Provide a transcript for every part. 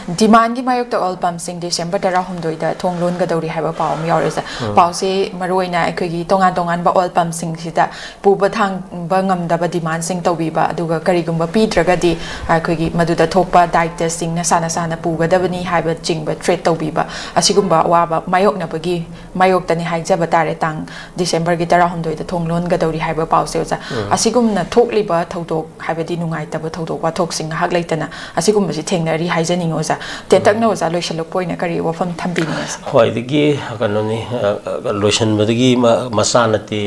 demand gi mayok to all pump sing December tara humdoi da thong lon ga dori haiba paw mi yorisa paw se maroina akhoi gi tongan ba all pump sing sida pu ba thang ba ngam da ba demand sing to bi ba aduga kari gumba pi draga di akhoi gi maduda thokpa diet testing na sana pu ga da bani haiba ching ba trade to bi ba asigumba wa ba mayok na bagi mayok tani haija ba tare tang December gi tara humdoi da thong lon ga dori haiba paw se ja asigum na thokli ba thodok haiba di nungai ta ba thodok wa thok sing hak leitana asigum ba si thengnari haija ningo ja tentak na za loishan lok poina kari wafam thambini hoi digi kanoni loishan badagi masanati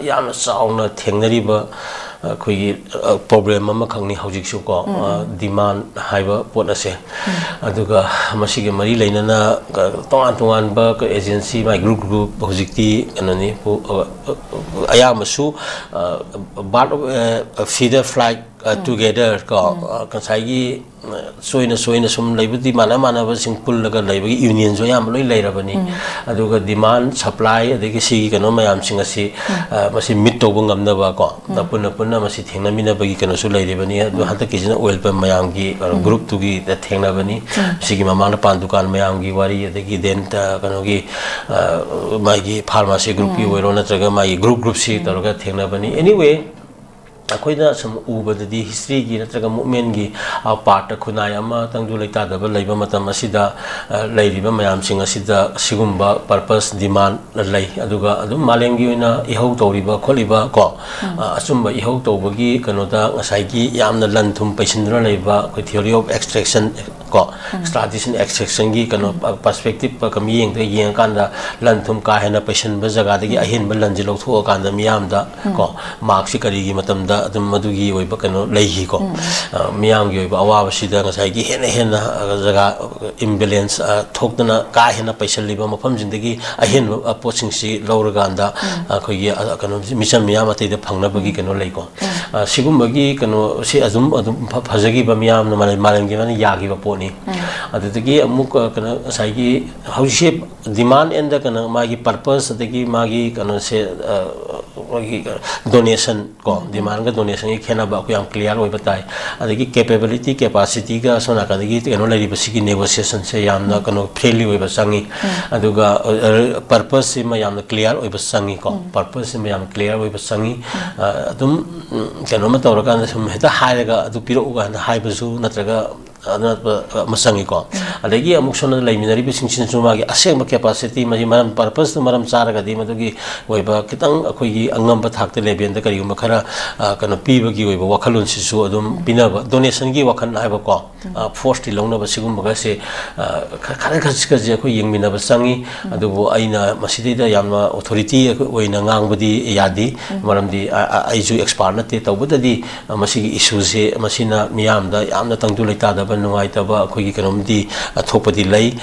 yamna sauna thengnari ba koi problem ama khangni hojik su ko demand haiba pot ase aduga masige mari leina tongan ba agency my group hojikti kanoni ayamasu part of feeder flight together ko kansai soina sum leibudi mana ba sing pul laga leibagi union jo yam loi leirabani aduga demand supply adegi si kano mayam sing asi masi meet to bungam na ba ko punna masi thengna mina bagi kano su leiribani adu hata kijina oil pump mayam gi group tu gi thengna bani sigi mamang na pan dukan mayam gi wari adegi den ta kano gi magi pharmacy group gi wero na traga magi group si taroga thengna bani anyway akoida some ubadadi history gi natraga movement gi part khunai ama tangdu leita da leiba matam asida leiriba mayam sing asida sigumba purpose demand lei aduga adum maleng gi oina ihau toriba kholiba ko asumba ihau tobagi kanoda ngasai gi yamna lan thum paisindra leiba ko theory of extraction ko extradition extraction gi kano perspective pa kami yeng kanda lan thum ka hena patient ba jaga dagi ahin ba lan ji lokhtho kanda miyam da ko mark si kari gi matam da adum madugi oi ba kano leihi ko miyam gi oi ba awa ba sida ngasai gi hena jaga imbalance thokdana ka hena patient liba mafam jindagi ahin poaching si lawraga anda khoi gi kano mission miyam atai da phangna bagi kano lei ko sigum bagi kano si adum phajagi ba miyam na maleng gi mani yagi ba po adagi amuk kana saigi hausi demand and kana magi purpose adagi magi kana se magi donation ko demand ga donation gi khena ba ko yam clear oi batai adagi capability capacity ga sona ka dagi kana lai basigi negotiation se yamna kana friendly oi basangi aduga purpose se ma yamna clear oi basangi ko purpose se ma yam clear oi basangi adum kana ma tawra kan sum heta haiga adu piro ga haibasu natraga masangi ko adagi amuk sona laiminari bi singsin sumagi aseng capacity mari maram purpose maram charaga di madugi oiba kitang akoi gi angam ba thakte leben da kari ma khara kana piba gi oiba wakhalun sisu adum pinaba donation gi wakhan haiba ko force ti longna ba sigum ba se khara khasika je ko yengmina ba sangi adubu aina masidi da yamna authority oina ngangbadi yadi maram di aiju expert na te tawbudadi masigi issue se masina miyam da yamna tangdu leita da nungai taba khoi kanom di thopadi lei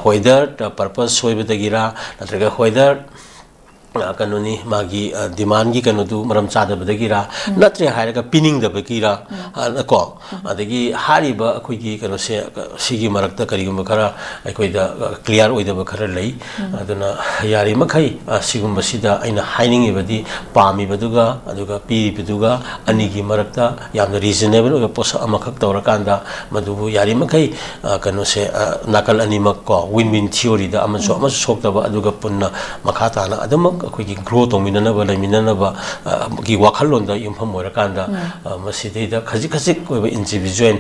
whether purpose soibadagira natraga whether kanoni magi demand gi kanodu maram chada badagira natre hairaga pinning da bagira ko adagi hariba khoi gi kano se sigi marakta karigum khara khoi da clear oida ba khara lei aduna yari makhai sigum basida aina haining ibadi pami baduga aduga pi biduga ani gi marakta yamna reasonable oga posa amakhak tawrakanda madubu yari makhai kano se nakal animak ko win win theory da amaso soktaba aduga punna makhata na adamak akogi grow tongminana ba laiminana ba gi wakhalon da impham orakanda masidi da khajik oiba individual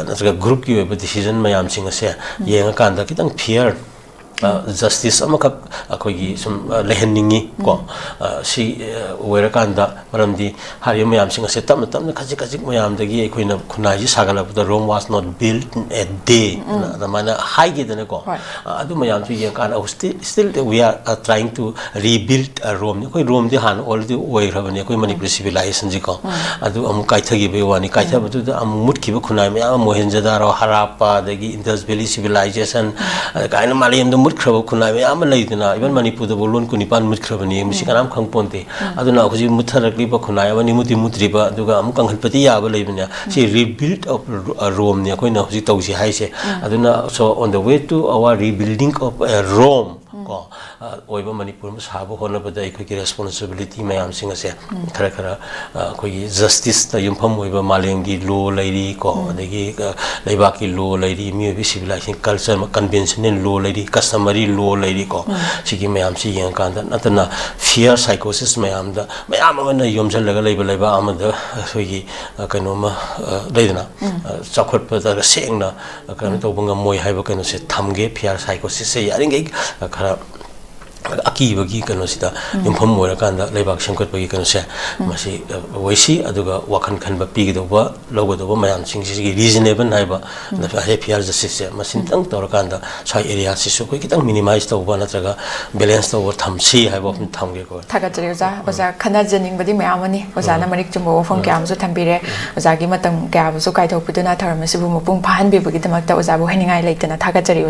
natraga group ki oiba decision mayam sing ase yenga kanda kitang fear justice amakak akogi sum lehenningi ko si oirakanda maramdi hari mayam sing ase tamna khajik mayam dagi ekoina khunai ji sagala da Rome was not built in a day da mana high gi dana ko adu mayam tu yang kan still we are trying to rebuild Rome koi Rome di han already oirabani koi manipur civilization ji ko adu am kaithagi be wani kaitha batu da am mutki ba khunai mayam mohenjo-daro Harappa dagi Indus Valley civilization kaina malayam da mutkraba khunai mayam leidina even manipur da bolon ku nipan mutkrabani misi kanam khangponte aduna khoji mutharakli ba khunai ba nimuti mutriba aduga am kanghalpati ya ba leibina si rebuild of Rome ne koi na hoji tausi haise aduna so on the way to our rebuilding of Rome ko oiba manipur ma sabu hona bada ikoi responsibility mayam sing ase khara khara koi justice ta yumpham oiba maleng gi law lairi ko adagi leiba ki law lairi mi bi civilization culture ma conventional law lairi customary law lairi ko sigi mayam si yang kan da natana fear psychosis mayam da mayam ma na yomjal laga leiba amada soigi kaino ma leidana chakhot pa da sengna kaino to bunga moi haiba kaino se thamge fear psychosis se yaring ge khara akibagi kaino sida yumpham moira kanda leibak semkot bagi kaino se masi voisi aduga wakan khanba pigidoba logodoba mayam singsi reasonable haiba da fear justice se masin tang tor kanda sai area si su koi kitang minimize toba natraga balance toba thamsi haiba thamge ko thaga jari oza khana janing badi mayam ani oza na manik chumbo phom kya amsu thambire oza gi matam kya bu su kai thok puduna tharam sibu mupung phan bi bagi damak ta oza bu heningai leitana thaga jari